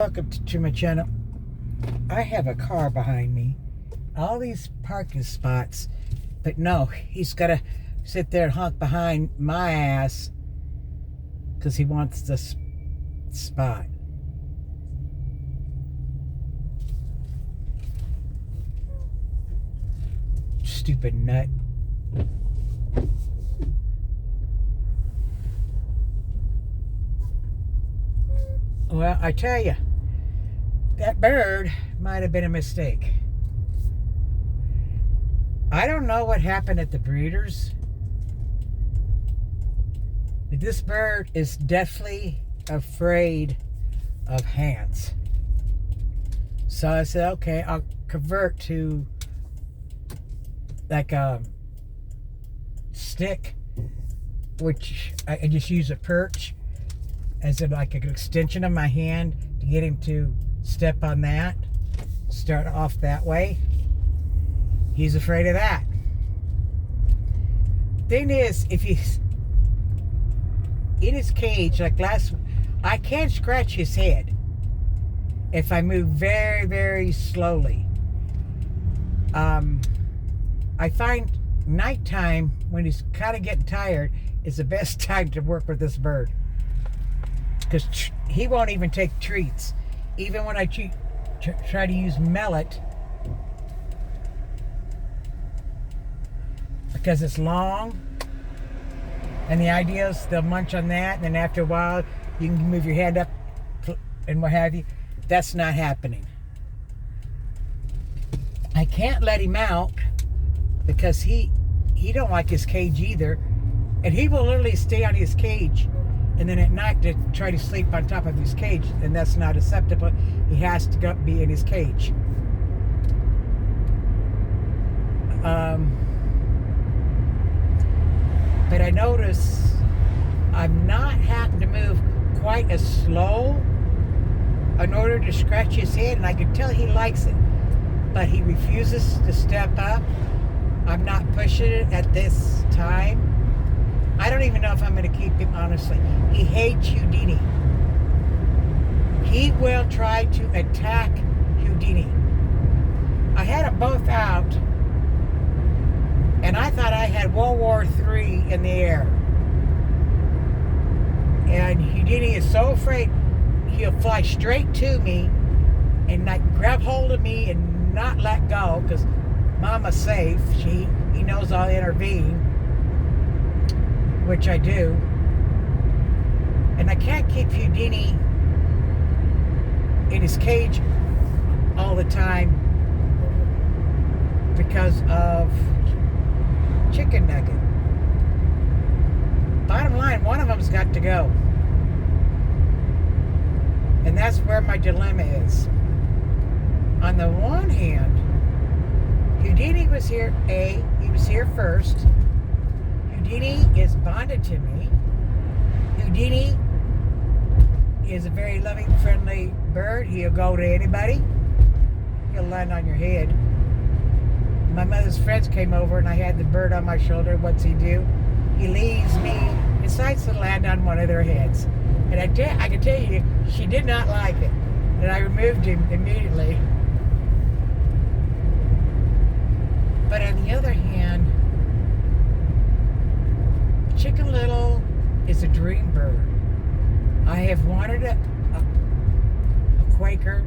Welcome to my channel. I have a car behind me, all these parking spots, but no, he's got to sit there and honk behind my ass because he wants this spot. Stupid nut. Well, I tell you, that bird might have been a mistake. I don't know what happened at the breeders, but this bird is deathly afraid of hands. So I said, okay, I'll convert to like a stick, which I just use a perch as like an extension of my hand to get him to step on that, start off that way. He's afraid of that. Thing is, if he's in his cage, like I can't scratch his head if I move very, very slowly. I find nighttime, when he's kind of getting tired, is the best time to work with this bird, because he won't even take treats. Even when I try to use mellet, because it's long, and the idea is they'll munch on that, and then after a while you can move your hand up and what have you. That's not happening. I can't let him out because he don't like his cage either, and he will literally stay on his cage and then at night to try to sleep on top of his cage, and that's not acceptable. He has to be in his cage. But I notice I'm not having to move quite as slow in order to scratch his head, and I can tell he likes it, but he refuses to step up. I'm not pushing it at this time. I don't even know if I'm going to keep him, honestly. He hates Houdini. He will try to attack Houdini. I had them both out, and I thought I had World War III in the air. And Houdini is so afraid he'll fly straight to me and like grab hold of me and not let go, because Mama's safe. He knows I'll intervene, which I do. And I can't keep Houdini in his cage all the time because of Chicken Nugget. Bottom line, one of them's got to go. And that's where my dilemma is. On the one hand, Houdini was here, he was here first. Houdini is bonded to me. Houdini is a very loving, friendly bird. He'll go to anybody. He'll land on your head. My mother's friends came over and I had the bird on my shoulder. What's he do? He leaves me and decides to land on one of their heads. And I can tell you, she did not like it. And I removed him immediately. But on the other hand, Chicken Little is a dream bird. I have wanted a Quaker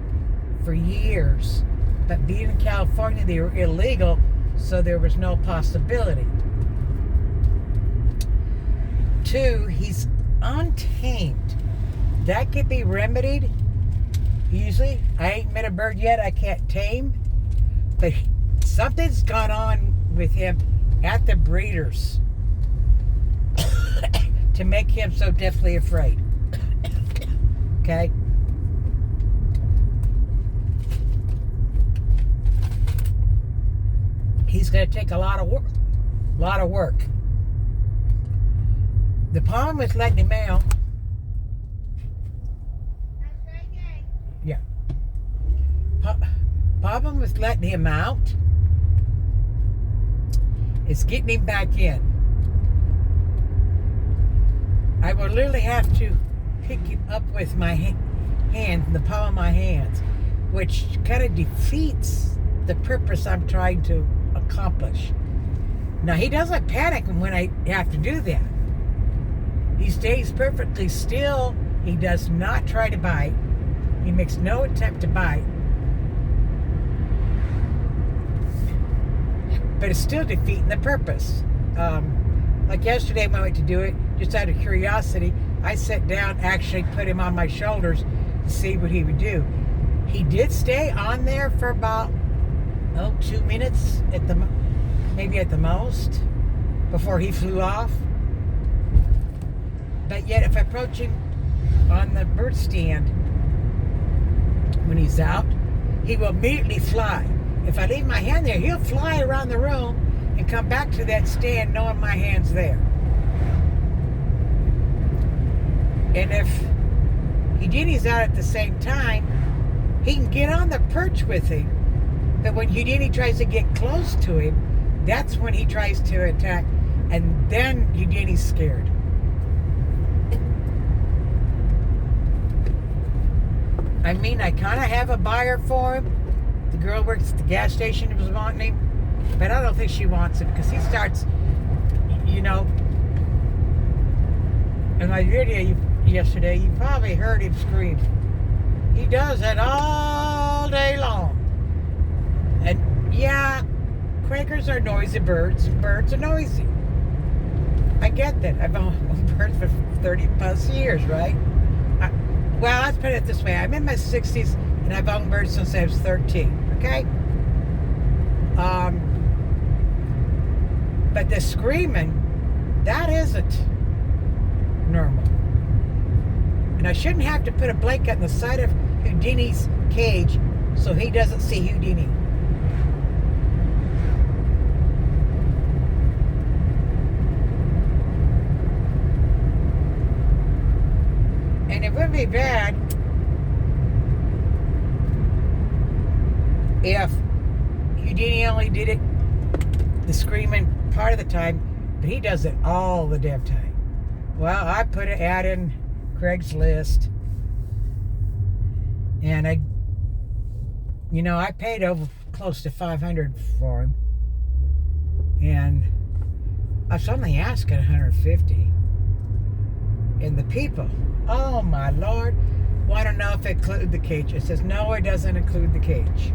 for years, but being in California, they were illegal, so there was no possibility. 2, he's untamed. That could be remedied easily. I ain't met a bird yet I can't tame, but something's gone on with him at the breeders to make him so deathly afraid. Okay? He's going to take a lot of work. The problem with letting him out, yeah. Problem with letting him out is getting him back in. I will literally have to pick him up with my hands, in the palm of my hands, which kind of defeats the purpose I'm trying to accomplish. Now, he doesn't panic when I have to do that. He stays perfectly still. He does not try to bite. He makes no attempt to bite. But it's still defeating the purpose. Like yesterday when I went to do it, just out of curiosity, I sat down, actually put him on my shoulders to see what he would do. He did stay on there for about 2 minutes maybe at the most, before he flew off. But yet, if I approach him on the bird stand when he's out, he will immediately fly. If I leave my hand there, he'll fly around the room and come back to that stand knowing my hand's there. And if Houdini's out at the same time, he can get on the perch with him. But when Houdini tries to get close to him, that's when he tries to attack. And then Houdini's scared. I mean, I kind of have a buyer for him. The girl works at the gas station who was wanting him. But I don't think she wants him because he starts, in my video yesterday, you probably heard him scream. He does that all day long. And yeah, quakers are noisy birds. Birds are noisy. I get that. I've owned birds for 30 plus years, right? Well, let's put it this way. I'm in my 60s and I've owned birds since I was 13, okay? But the screaming, that isn't normal. And I shouldn't have to put a blanket on the side of Houdini's cage so he doesn't see Houdini. And it wouldn't be bad if Houdini only did it the screaming part of the time, but he does it all the damn time. Well, I put an ad in Craigslist, and I paid over close to $500 for him, and I was only asking $150. And the people, oh my Lord, want to know if it included the cage. It says no, it doesn't include the cage.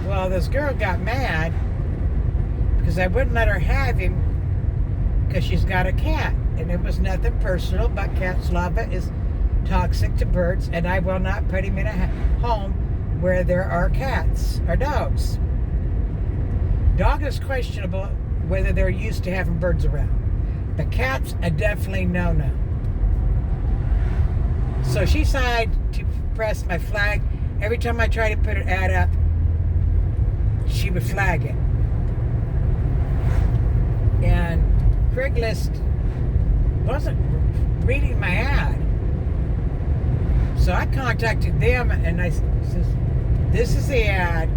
Well, this girl got mad because I wouldn't let her have him because she's got a cat. And it was nothing personal, but cat saliva is toxic to birds, and I will not put him in a home where there are cats or dogs. Dog is questionable whether they're used to having birds around. But cats are definitely no-no. So she decided to press my flag. Every time I tried to put an ad up, she would flag it. And Craigslist wasn't reading my ad. So I contacted them and I said, this is the ad.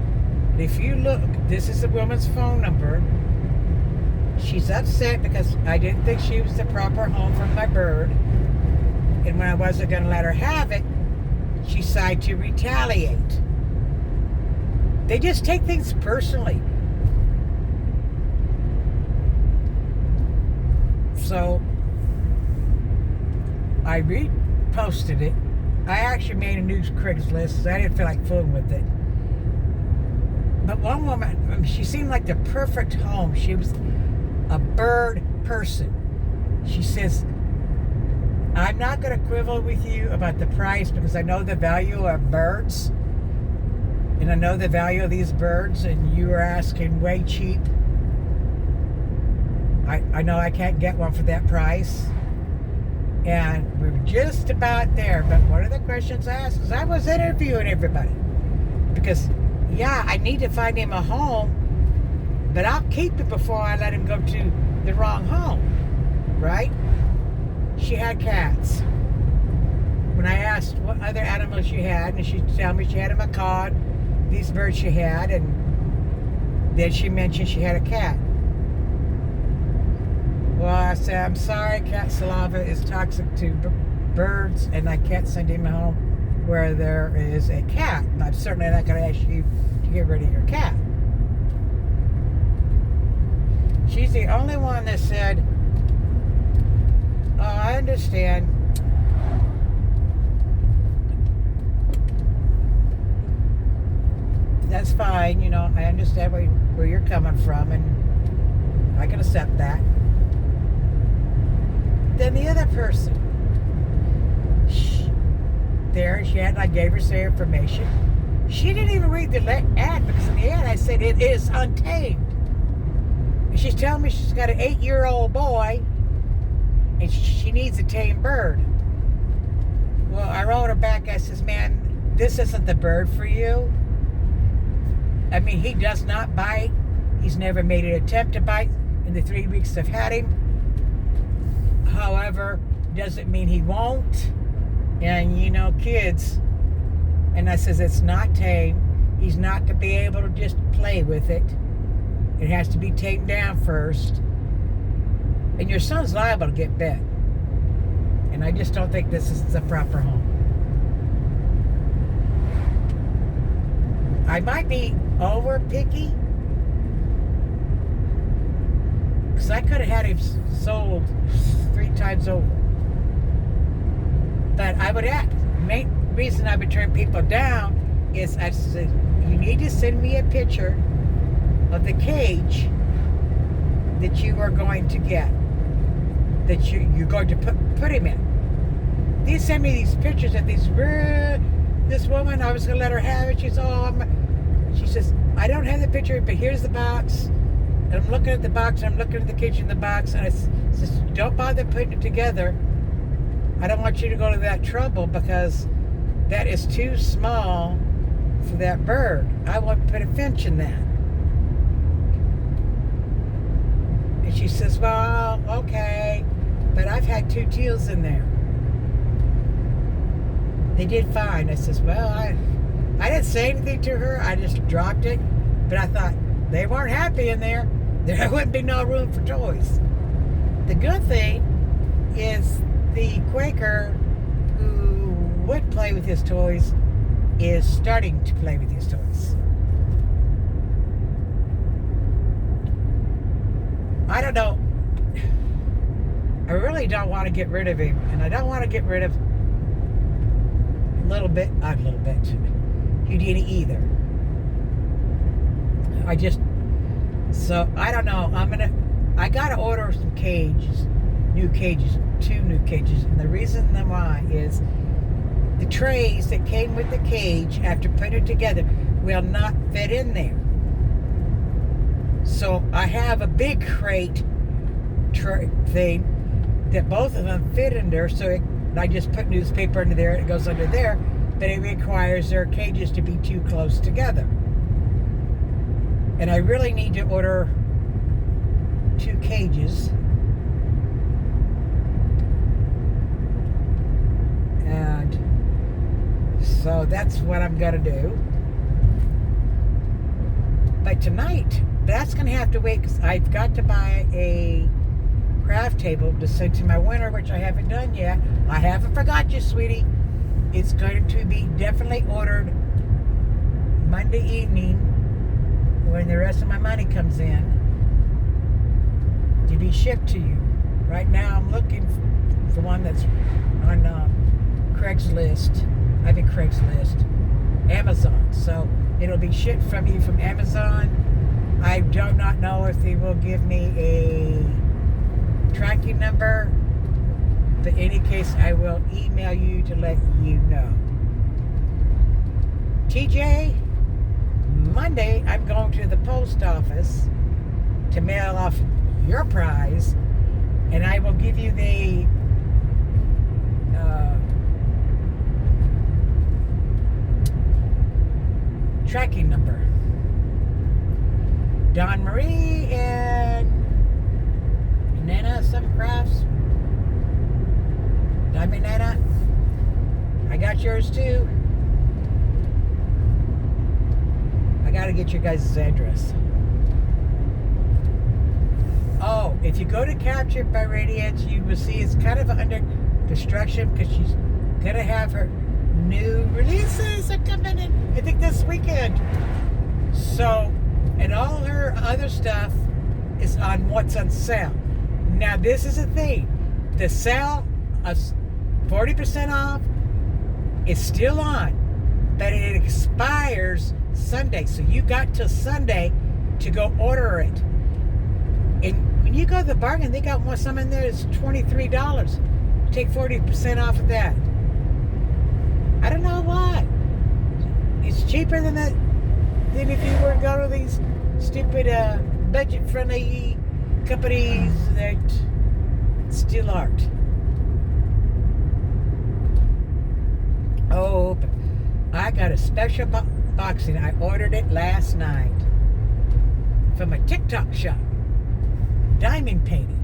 If you look, this is the woman's phone number. She's upset because I didn't think she was the proper home for my bird. And when I wasn't going to let her have it, she decided to retaliate. They just take things personally. So I reposted it. I actually made a new Craigslist, so I didn't feel like fooling with it. But one woman, she seemed like the perfect home. She was a bird person. She says, I'm not going to quibble with you about the price because I know the value of birds. And I know the value of these birds, and you are asking way cheap. I know I can't get one for that price. And we were just about there. But one of the questions I asked is I was interviewing everybody. Because, yeah, I need to find him a home, but I'll keep it before I let him go to the wrong home. Right? She had cats. When I asked what other animals she had, and she told me she had a macaw, these birds she had, and then she mentioned she had a cat. Well, I said, I'm sorry, cat saliva is toxic to birds, and I can't send him home where there is a cat. I'm certainly not going to ask you to get rid of your cat. She's the only one that said, "Oh, I understand. That's fine, you know, I understand where you're coming from, and I can accept that." Then the other person, I gave her some information. She didn't even read the ad, because in the ad I said it is untamed. And she's telling me she's got an 8-year-old boy, and she needs a tame bird. Well, I wrote her back. I says, "Man, this isn't the bird for you. I mean, he does not bite. He's never made an attempt to bite in the 3 weeks I've had him. However, doesn't mean he won't. And, you know, kids." And I says, "It's not tame. He's not to be able to just play with it. It has to be tamed down first. And your son's liable to get bit. And I just don't think this is the proper home." I might be over picky, because I could have had him sold 3 times over. But I would act. Main reason I would turn people down is I said, "You need to send me a picture of the cage that you are going to get, that you're going to put him in." They send me these pictures of this woman. I was going to let her have it. She says, "I don't have the picture, but here's the box." And I'm looking at the box, and I'm looking at the cage in the box, and I says, "Don't bother putting it together. I don't want you to go to that trouble, because that is too small for that bird. I want to put a finch in that." And she says, "Well, okay, but I've had 2 teals in there. They did fine." I says, "Well, I didn't say anything to her. I just dropped it. But I thought, they weren't happy in there. There wouldn't be no room for toys." The good thing is the Quaker who would play with his toys is starting to play with his toys. I don't know. I really don't want to get rid of him. And I don't want to get rid of Houdini either. So I don't know. I gotta order some cages, 2 new cages. And the reason why is the trays that came with the cage, after putting it together, will not fit in there. So I have a big crate tray thing that both of them fit in there. So I just put newspaper into there, it goes under there, but it requires their cages to be too close together. And I really need to order 2 cages. And so that's what I'm gonna do. But tonight, that's gonna have to wait, because I've got to buy a craft table to send to my winter, which I haven't done yet. I haven't forgot you, sweetie. It's going to be definitely ordered Monday evening when the rest of my money comes in, to be shipped to you. Right now I'm looking for one that's on Craigslist. Amazon. So it'll be shipped from you from Amazon. I do not know if they will give me a tracking number, but in any case, I will email you to let you know. TJ, Monday, I'm going to the post office to mail off your prize, and I will give you the tracking number. Dawn Marie and Nana Seven Crafts. Diamond Nana, I got yours too. I gotta get your guys' address. Oh, if you go to Captured by Radiance, you will see it's kind of under construction because she's gonna have her new releases are coming in, I think this weekend. So, and all her other stuff is on what's on sale. Now, this is the thing. The sale of 40% off is still on, but it expires Sunday. So you got till Sunday to go order it. And when you go to the bargain, they got some in there that's $23. Take 40% off of that. I don't know why. It's cheaper than that than if you were to go to these stupid budget-friendly companies that still aren't. Oh, I got a special boxing. I ordered it last night from a TikTok shop. Diamond painting.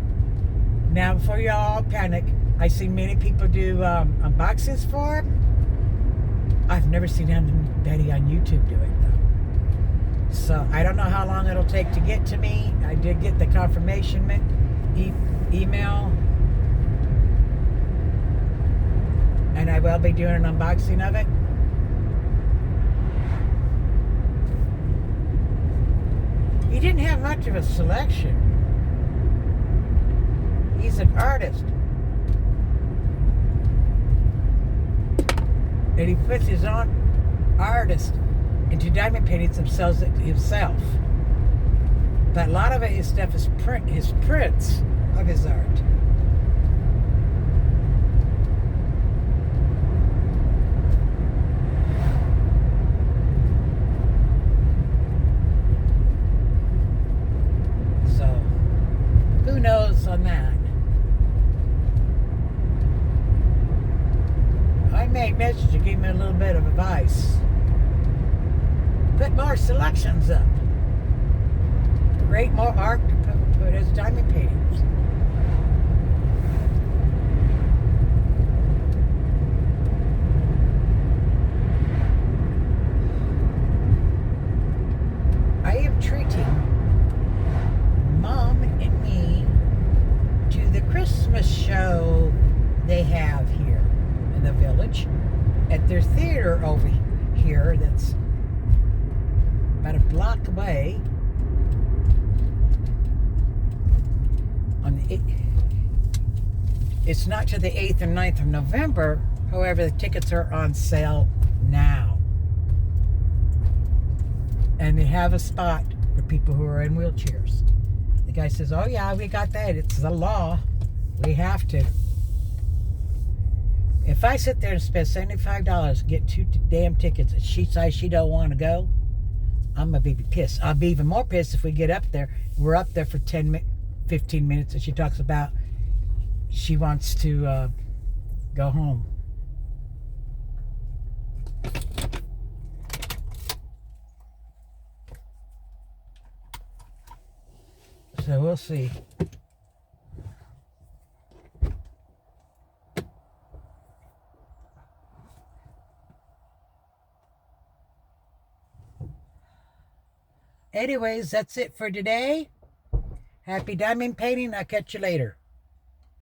Now, before y'all panic, I see many people do unboxings for it. I've never seen anybody on YouTube do it, though. So, I don't know how long it'll take to get to me. I did get the confirmation email. And I will be doing an unboxing of it. He didn't have much of a selection. He's an artist. And he puts his own artist into diamond paintings himself. But a lot of his stuff is his prints of his art. So, who knows on that? I made message to give me a little bit of advice. Put more selections up. Create more art to put as diamond paintings. I am treating Mom and me to the Christmas show they have here in the village at their theater over here that's about a block away on the it's not till the 8th or 9th of November. However, the tickets are on sale now, and they have a spot for people who are in wheelchairs. The guy says, oh yeah, we got that, it's the law, we have to. If I sit there and spend $75 to get 2 damn tickets and she says she don't want to go, I'm going to be pissed. I'll be even more pissed if we get up there. We're up there for 15 minutes and she talks about she wants to go home. So we'll see. Anyways, that's it for today. Happy diamond painting. I'll catch you later.